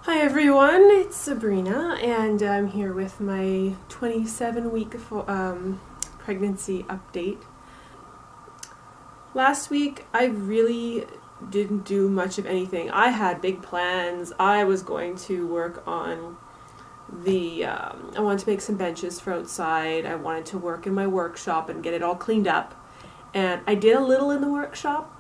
Hi everyone, it's Sabrina, and I'm here with my 27-week pregnancy update. Last week I really didn't do much of anything. I had big plans. I was going to work on I wanted to make some benches for outside. I wanted to work in my workshop and get it all cleaned up. And I did a little in the workshop.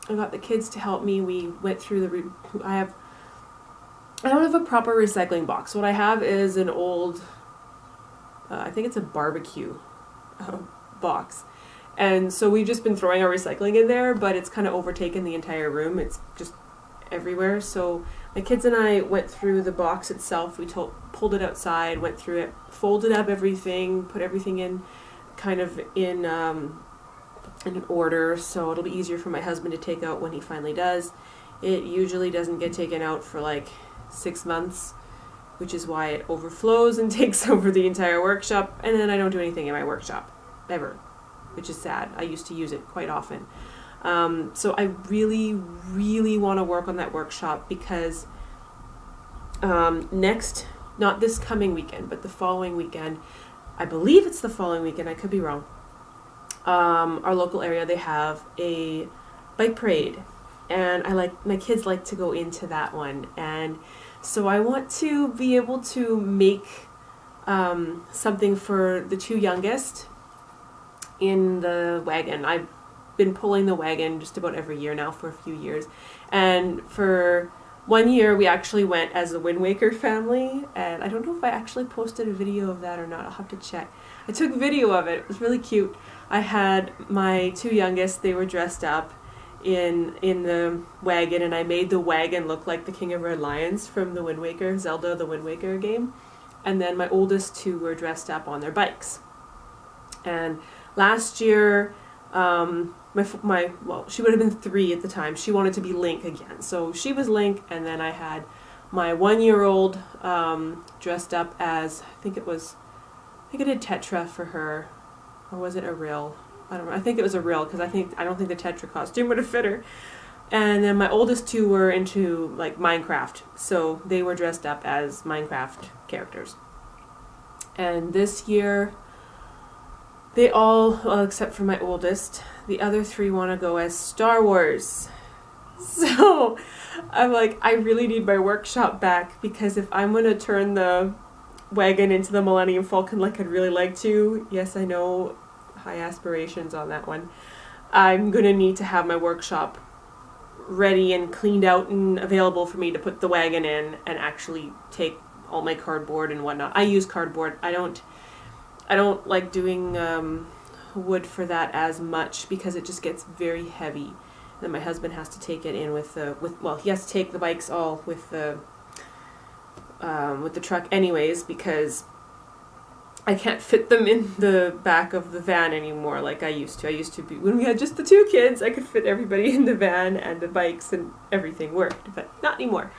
I got the kids to help me. We went through I don't have a proper recycling box. What I have is an old, I think it's a barbecue box. And so we've just been throwing our recycling in there, but it's kind of overtaken the entire room. It's just everywhere. So my kids and I went through the box itself. We pulled it outside, went through it, folded up everything, put everything in kind of in an order, so it'll be easier for my husband to take out when he finally does. It usually doesn't get taken out for like 6 months, which is why it overflows and takes over the entire workshop, and then I don't do anything in my workshop ever, which is sad. I used to use it quite often. So I really want to work on that workshop because not this coming weekend, but the following weekend, I believe it's the following weekend, I could be wrong, our local area, they have a bike parade. And my kids like to go into that one. And so I want to be able to make something for the two youngest in the wagon. I've been pulling the wagon just about every year now for a few years. And for 1 year, we actually went as the Wind Waker family. And I don't know if I actually posted a video of that or not. I'll have to check. I took video of it. It was really cute. I had my two youngest, they were dressed up in the wagon, and I made the wagon look like the King of Red Lions from the Wind Waker, Zelda the Wind Waker game. And then my oldest two were dressed up on their bikes. And last year, she would have been 3 at the time. She wanted to be Link again. So she was Link, and then I had my 1-year-old dressed up as, I think I did Tetra for her, or was it a Rill? I don't know. I think it was a Rill because I don't think the Tetra costume would have fit her. And then my oldest two were into like Minecraft, so they were dressed up as Minecraft characters. And this year, they all, well, except for my oldest, the other 3 want to go as Star Wars. So I'm like, I really need my workshop back, because if I'm going to turn the wagon into the Millennium Falcon like I'd really like to, yes, I know, high aspirations on that one, I'm going to need to have my workshop ready and cleaned out and available for me to put the wagon in and actually take all my cardboard and whatnot. I use cardboard. I don't like doing wood for that as much because it just gets very heavy. And then my husband has to take it in he has to take the bikes all with the truck anyways, because I can't fit them in the back of the van anymore like I used to. I used to be, when we had just the 2 kids, I could fit everybody in the van and the bikes and everything worked, but not anymore.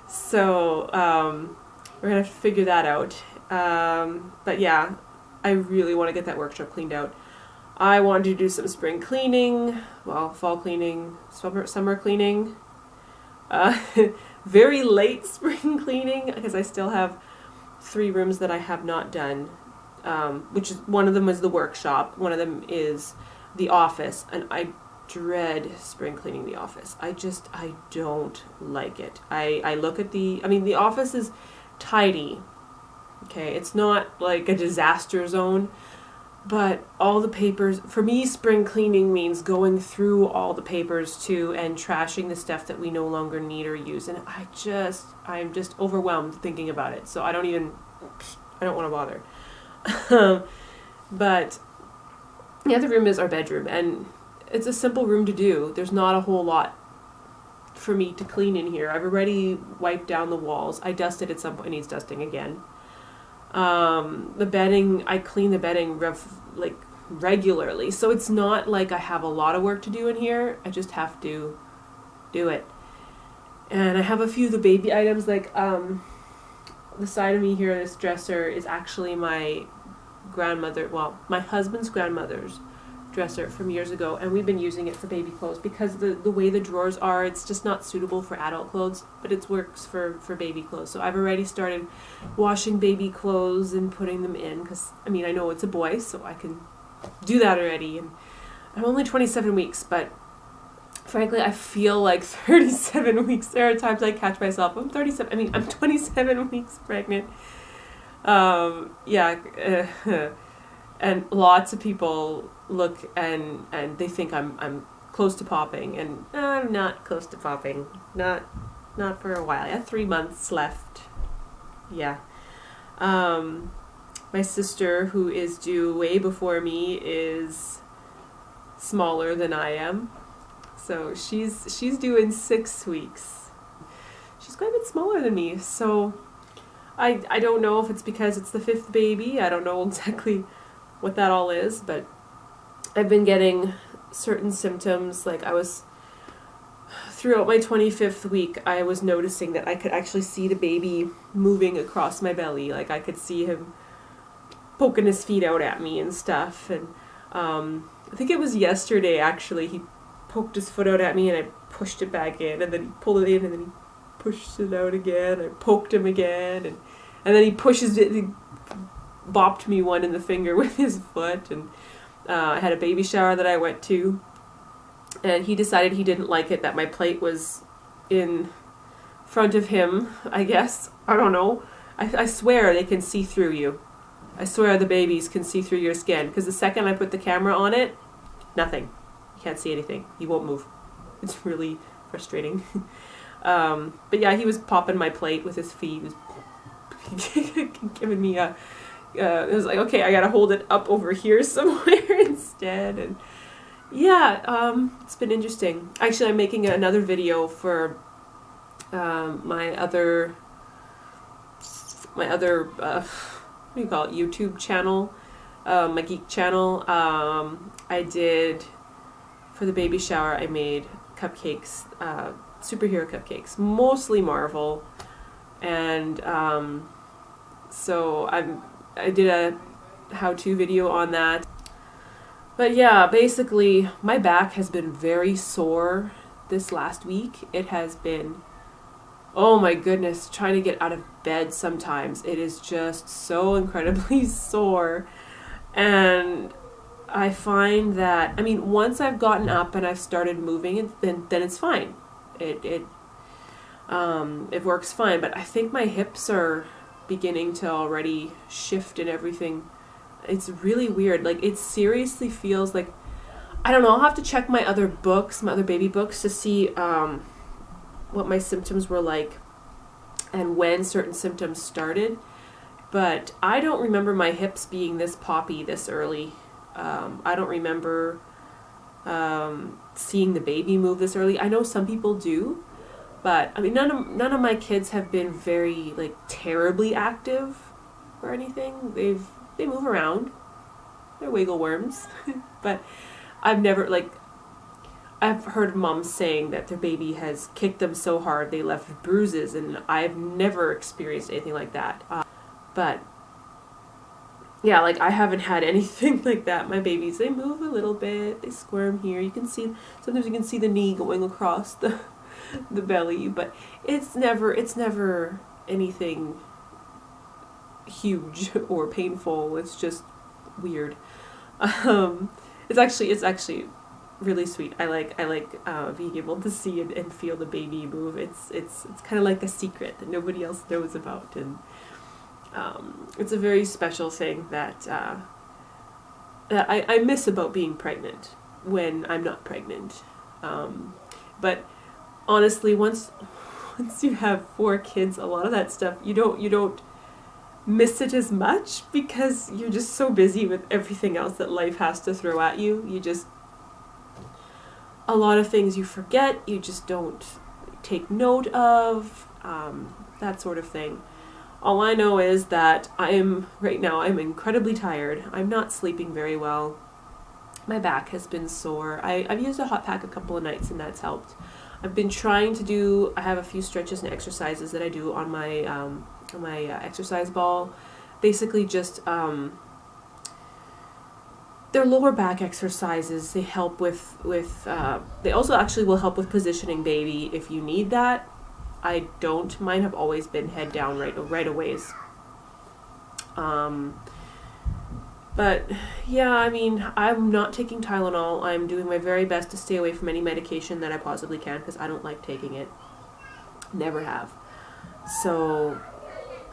So we're going to have to figure that out. But yeah, I really want to get that workshop cleaned out. I wanted to do some spring cleaning, fall cleaning, summer cleaning, very late spring cleaning, because I still have 3 rooms that I have not done, which is, one of them is the workshop, one of them is the office, and I dread spring cleaning the office. I don't like it. I look at the office is tidy, okay, it's not like a disaster zone, but all the papers, for me, spring cleaning means going through all the papers too and trashing the stuff that we no longer need or use, and I'm just overwhelmed thinking about it, so I don't want to bother. But the other room is our bedroom, and it's a simple room to do. There's not a whole lot for me to clean in here. I've already wiped down the walls. I dusted at some point. It needs dusting again. The bedding, I clean the bedding regularly, so it's not like I have a lot of work to do in here. I just have to do it. And I have a few of the baby items, like the side of me here, this dresser is actually my husband's grandmother's dresser from years ago, and we've been using it for baby clothes because the way the drawers are, it's just not suitable for adult clothes, but it works for baby clothes. So I've already started washing baby clothes and putting them in, because I mean, I know it's a boy, so I can do that already. And I'm only 27 weeks, but frankly, I feel like 37 weeks. There are times I catch myself, I'm 27 weeks pregnant. And lots of people look and they think I'm close to popping, and I'm not close to popping. Not for a while. I have 3 months left. Yeah. My sister, who is due way before me, is smaller than I am. So she's due in 6 weeks. She's quite a bit smaller than me. So I don't know if it's because it's the 5th baby. I don't know exactly what that all is, but I've been getting certain symptoms. Like throughout my 25th week, I was noticing that I could actually see the baby moving across my belly. Like I could see him poking his feet out at me and stuff. And I think it was yesterday actually, he poked his foot out at me and I pushed it back in, and then he pulled it in and then he pushed it out again. I poked him again, and then he pushes it, he bopped me one in the finger with his foot. And I had a baby shower that I went to, and he decided he didn't like it that my plate was in front of him, I guess. I don't know. I swear they can see through you. I swear the babies can see through your skin, because the second I put the camera on it, nothing. You can't see anything. He won't move. It's really frustrating. But yeah, he was popping my plate with his feet. He was giving me a... it was like, okay, I gotta hold it up over here somewhere instead. And yeah, it's been interesting. Actually, I'm making another video for my other what do you call it, YouTube channel, my geek channel. I did, for the baby shower, I made cupcakes, superhero cupcakes, mostly Marvel. And so I did a how-to video on that. But yeah, basically my back has been very sore this last week. It has been, oh my goodness, trying to get out of bed sometimes. It is just so incredibly sore. And I find that, I mean, once I've gotten up and I've started moving, then it's fine. It works fine. But I think my hips are beginning to already shift and everything. It's really weird. Like, it seriously feels like, I don't know, I'll have to check my other books, my other baby books, to see what my symptoms were like and when certain symptoms started. But I don't remember my hips being this poppy this early. I don't remember seeing the baby move this early. I know some people do, but I mean, none of my kids have been very, like, terribly active or anything. They move around. They're wiggle worms. But I've never, like, I've heard moms saying that their baby has kicked them so hard they left bruises, and I've never experienced anything like that. But yeah, like, I haven't had anything like that. My babies, they move a little bit, they squirm here. You can see, sometimes you can see the knee going across the belly, but it's never anything huge or painful. It's just weird. It's actually really sweet. I like being able to see and feel the baby move. It's kind of like a secret that nobody else knows about, and it's a very special thing that I miss about being pregnant when I'm not pregnant. But honestly, once you have 4 kids, a lot of that stuff you don't miss it as much, because you're just so busy with everything else that life has to throw at you. You just, a lot of things you forget, you just don't take note of, that sort of thing. All I know is that right now I'm incredibly tired. I'm not sleeping very well. My back has been sore. I've used a hot pack a couple of nights, and that's helped. I've been trying to do, I have a few stretches and exercises that I do on my exercise ball. Basically just They're lower back exercises. They help they also actually will help with positioning baby if you need that. I don't. Mine have always been head down right away. But yeah, I mean, I'm not taking Tylenol. I'm doing my very best to stay away from any medication that I possibly can because I don't like taking it. Never have. So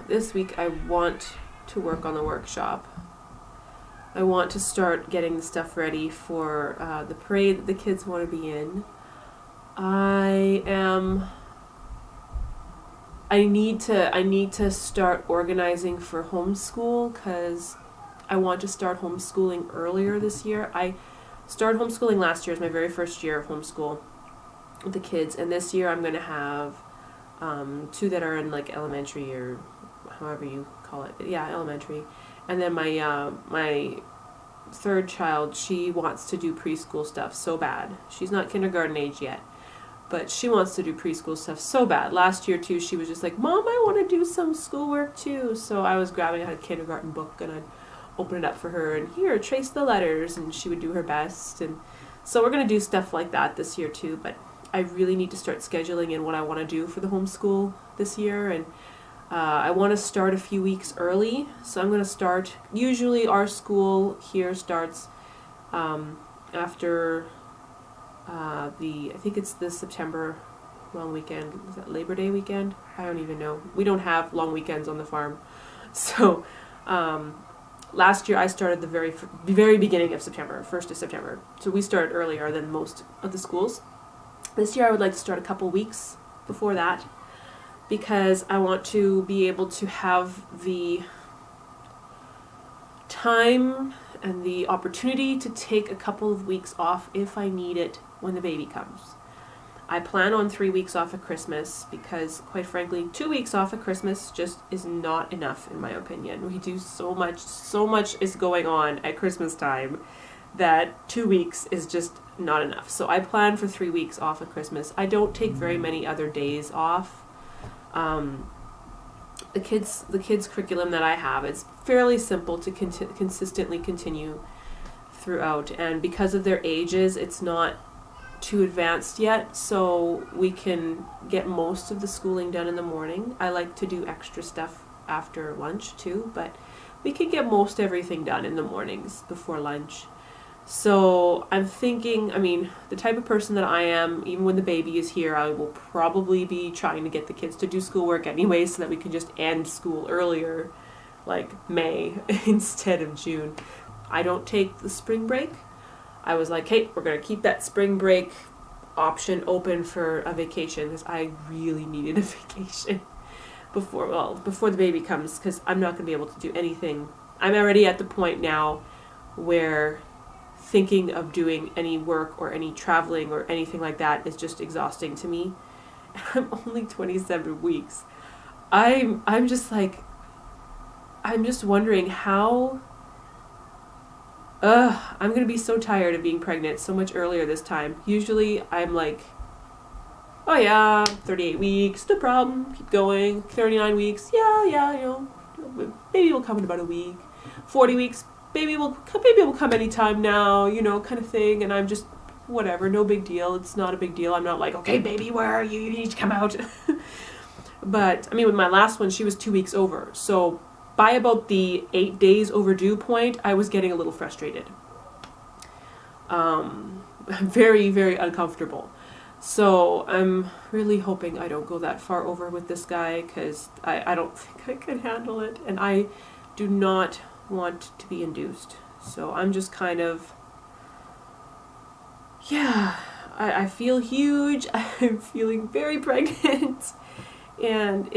this week I want to work on the workshop. I want to start getting the stuff ready for the parade that the kids want to be in. I need to start organizing for homeschool because I want to start homeschooling earlier this year. I started homeschooling last year. It was my very first year of homeschool with the kids, and this year I'm going to have 2 that are in like elementary or however you call it. Yeah, elementary. And then my third child, she wants to do preschool stuff so bad. She's not kindergarten age yet, but she wants to do preschool stuff so bad. Last year too, she was just like, "Mom, I want to do some schoolwork too." So I was grabbing a kindergarten book and I'd open it up for her and here, trace the letters, and she would do her best. And so we're going to do stuff like that this year too, but I really need to start scheduling in what I want to do for the homeschool this year, and I want to start a few weeks early. So I'm going to start, usually our school here starts after I think it's the September long weekend. Is that Labor Day weekend? I don't even know. We don't have long weekends on the farm. So last year I started the very beginning of September, 1st of September. So we started earlier than most of the schools. This year I would like to start a couple weeks before that because I want to be able to have the time and the opportunity to take a couple of weeks off if I need it when the baby comes. I plan on 3 weeks off at Christmas because, quite frankly, 2 weeks off at Christmas just is not enough in my opinion. We do so much is going on at Christmas time that 2 weeks is just not enough. So I plan for 3 weeks off at Christmas. I don't take very many other days off. The kids curriculum that I have, it's fairly simple to consistently continue throughout, and because of their ages, it's not too advanced yet, so we can get most of the schooling done in the morning. I like to do extra stuff after lunch too, but we can get most everything done in the mornings before lunch. So I'm thinking, I mean, the type of person that I am, even when the baby is here, I will probably be trying to get the kids to do schoolwork anyway so that we can just end school earlier, like May instead of June. I don't take the spring break. I was like, hey, we're going to keep that spring break option open for a vacation because I really needed a vacation before the baby comes, because I'm not going to be able to do anything. I'm already at the point now where thinking of doing any work or any traveling or anything like that is just exhausting to me. I'm only 27 weeks. I'm just wondering how I'm going to be so tired of being pregnant so much earlier this time. Usually I'm like, oh yeah, 38 weeks, no problem, keep going. 39 weeks, yeah, baby will come in about a week. 40 weeks, baby will come anytime now, kind of thing. And I'm just, whatever, no big deal. It's not a big deal. I'm not like, okay, baby, where are you? You need to come out. But, I mean, with my last one, she was 2 weeks over. So by about the 8 days overdue point, I was getting a little frustrated. Very, very uncomfortable. So I'm really hoping I don't go that far over with this guy, because I don't think I can handle it. And I do not want to be induced. So I'm just kind of, I feel huge. I'm feeling very pregnant. And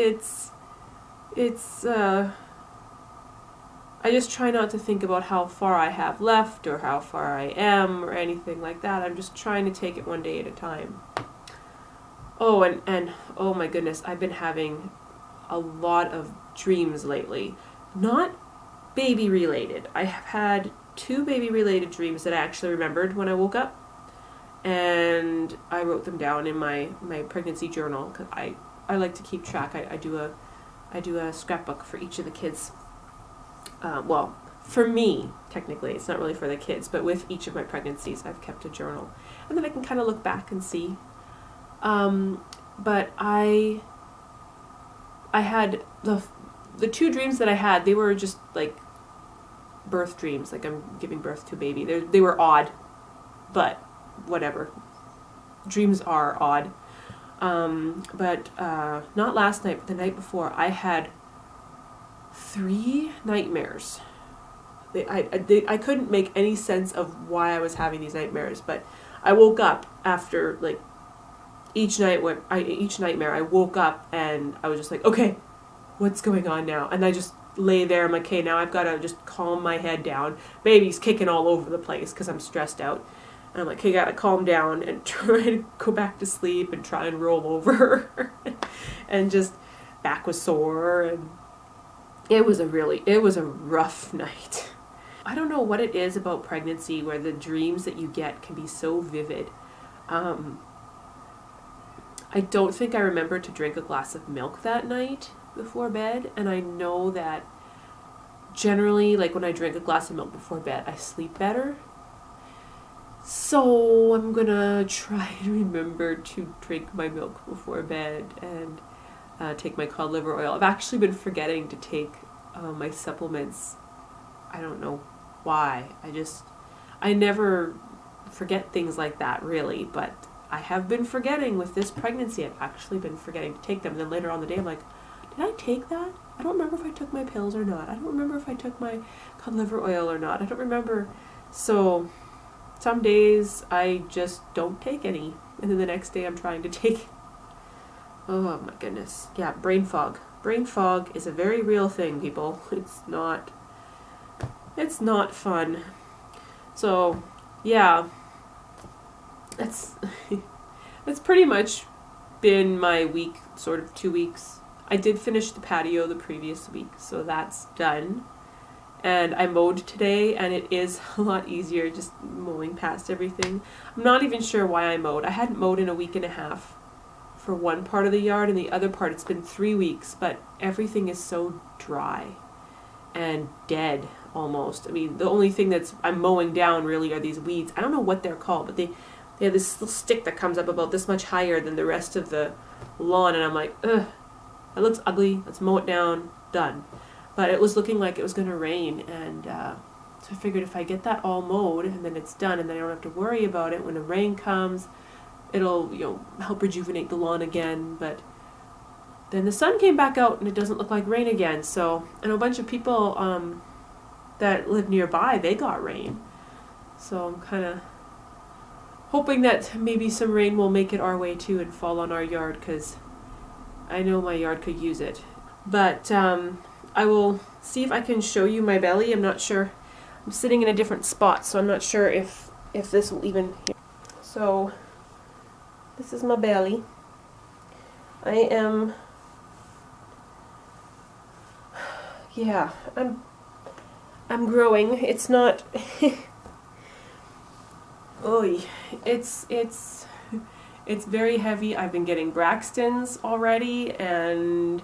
I just try not to think about how far I have left or how far I am or anything like that. I'm just trying to take it one day at a time. Oh, and oh my goodness, I've been having a lot of dreams lately. Not baby related. I have had 2 baby related dreams that I actually remembered when I woke up. And I wrote them down in my pregnancy journal, because I like to keep track. I do a scrapbook for each of the kids. for me, technically, it's not really for the kids, but with each of my pregnancies, I've kept a journal. And then I can kind of look back and see. But I had the two dreams that I had, they were just like birth dreams, like I'm giving birth to a baby. They were odd, but whatever. Dreams are odd. But not last night, but the night before, I had 3 nightmares. I couldn't make any sense of why I was having these nightmares, but I woke up after like each nightmare. I woke up and I was just like, okay, what's going on now? And I just lay there. I'm like, okay, now I've got to just calm my head down. Baby's kicking all over the place because I'm stressed out. And I'm like, okay, gotta calm down and try to go back to sleep and try and roll over. And just back was sore, and it was a rough night. I don't know what it is about pregnancy where the dreams that you get can be so vivid. I don't think I remember to drink a glass of milk that night before bed, and I know that generally, like when I drink a glass of milk before bed, I sleep better. So I'm gonna try and remember to drink my milk before bed and take my cod liver oil. I've actually been forgetting to take my supplements. I don't know why. I never forget things like that really, but I have been forgetting with this pregnancy. I've actually been forgetting to take them. And then later on the day I'm like, did I take that? I don't remember if I took my pills or not. I don't remember if I took my cod liver oil or not. I don't remember. So some days I just don't take any, and then the next day I'm trying to take. Oh my goodness. Yeah, brain fog. Brain fog is a very real thing, people. It's not fun. So, yeah. That's pretty much been my week, sort of 2 weeks. I did finish the patio the previous week, so that's done. And I mowed today, and it is a lot easier just mowing past everything. I'm not even sure why I mowed. I hadn't mowed in a week and a half for one part of the yard, and the other part it's been 3 weeks, but everything is so dry and dead almost. I mean, the only thing I'm mowing down really are these weeds. I don't know what they're called, but they have this little stick that comes up about this much higher than the rest of the lawn, and I'm like, ugh, it looks ugly. Let's mow it down. Done. But it was looking like it was going to rain, and so I figured if I get that all mowed and then it's done, and then I don't have to worry about it when the rain comes, it'll help rejuvenate the lawn again. But then the sun came back out and it doesn't look like rain again. So I know a bunch of people that live nearby, they got rain. So I'm kind of hoping that maybe some rain will make it our way too and fall on our yard, because I know my yard could use it. But I will see if I can show you my belly. I'm not sure. I'm sitting in a different spot, so I'm not sure if this will even... So this is my belly. I am... Yeah, I'm growing. It's not... Oy. It's very heavy. I've been getting Braxton's already, and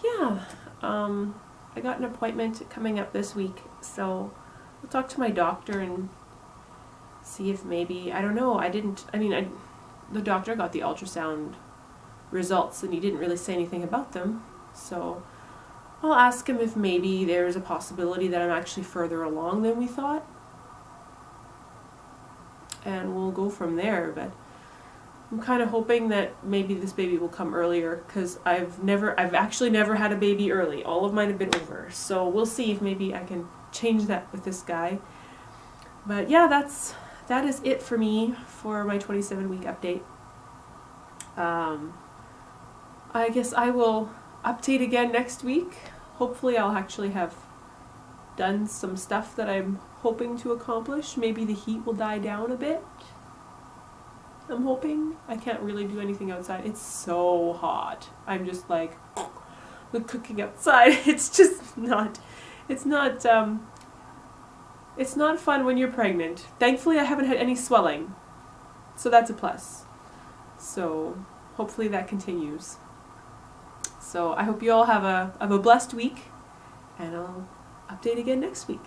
yeah, I got an appointment coming up this week, so I'll talk to my doctor and see if maybe, I don't know, the doctor got the ultrasound results and he didn't really say anything about them, so I'll ask him if maybe there's a possibility that I'm actually further along than we thought, and we'll go from there. But I'm kind of hoping that maybe this baby will come earlier, because I've actually never had a baby early. All of mine have been over. So we'll see if maybe I can change that with this guy. But yeah, that is it for me for my 27-week update. I guess I will update again next week. Hopefully I'll actually have done some stuff that I'm hoping to accomplish. Maybe the heat will die down a bit. I'm hoping. I can't really do anything outside. It's so hot. I'm just like cooking outside. It's just not, it's not fun when you're pregnant. Thankfully I haven't had any swelling, so that's a plus. So hopefully that continues. So I hope you all have a blessed week, and I'll update again next week.